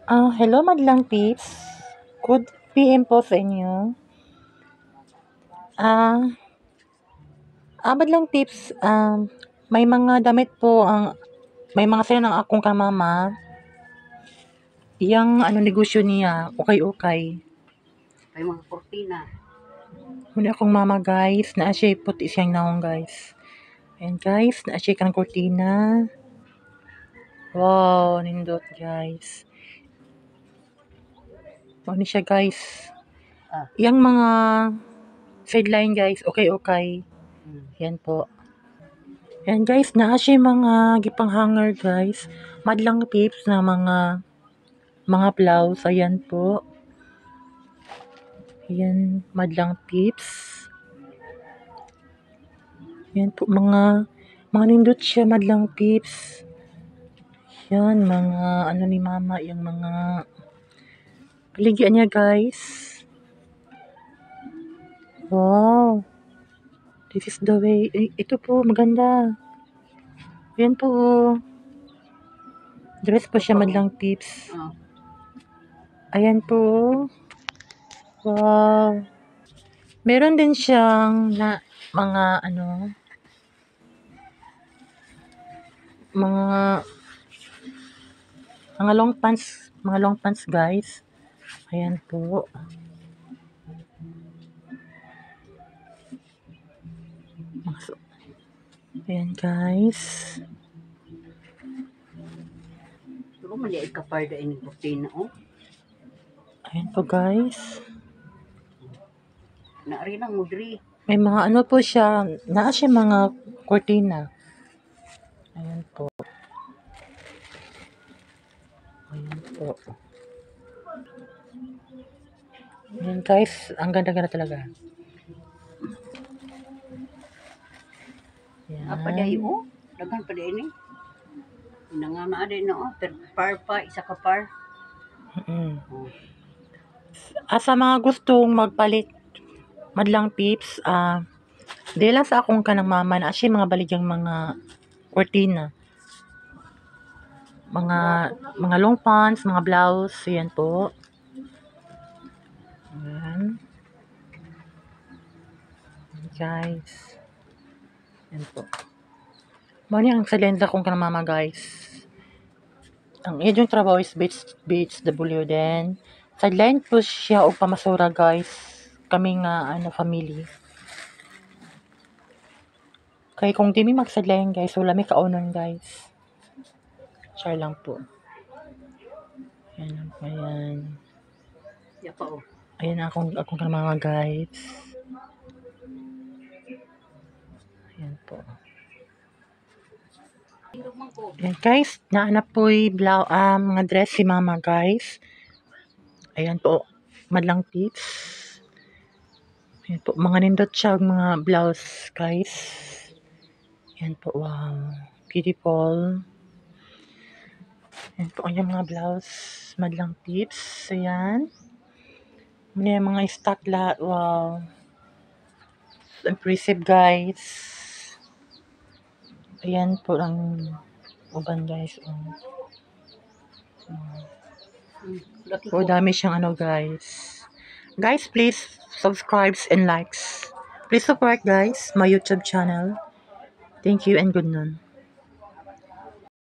Hello madlang peeps. Good PM po sa inyo. Madlang peeps, may mga damit po may mga sale ng akong kamama. Yang negosyo niya, ukay-ukay. May mga kurtina. Muna akong mama guys, na siya puti siyang naong guys. Ayan guys, na siya kang kurtina. Wow, nindot guys. Ano siya guys. Yang mga sideline guys, okay. Yan po. Yan guys, naa siya mga gipang hanger guys. Madlang peeps na mga blouse. Ayan po. Ayan, madlang peeps. Ayan po, mga nindot siya madlang peeps. Yan, mga ni mama, yung mga paligyan niya guys. Wow. This is the way. Ito po, maganda. Ayan po. Dress po siya madlang peeps. Ayan po. Wow. Meron din siyang mga long pants guys. Ayan po. Ayan guys. Pero maliit ka pa rin yung kurtina, oh. Ayan po guys. Naari lang mudri. May mga po siya. Naa siya mga kurtina. Ayan po. Ayan po. Ayan guys. Ang ganda-ganda talaga. Ayan. Apa dahi, oh. Dagan pa din eh. Nangama din, oh. Per par pa, isa ka par. Sa mga gustong magpalit madlang peeps, dila sa akong kanang mama na siya mga baligyang mga kurtina. Mga long pants, mga blouse, yan po. Ayan. Guys. Yan po. Mani ang salenza kong kanang mama guys. Ang inyong trabaho is BHW din. Sideline po siya o pamasura guys. Kami nga family. Kaya kung di mi mag-sideline guys, wala may kaunon guys. Share lang po. Ayan. Yapa, oh. Ayan akong mga guys. Ayan po. Ayan guys, naanap po'y mga dress si mama guys. Ayan po, madlang peeps. Ayan po, mga nindot siya, mga blouse guys. Ayan po, wow. Beautiful. Ayan po, yung mga blouse, madlang peeps. Ayan. Ayan, mga stock lahat, wow. Impressive guys. Ayan po ang uban guys. Dami siyang guys. Guys, please subscribe and likes. Please support guys my YouTube channel. Thank you and good noon.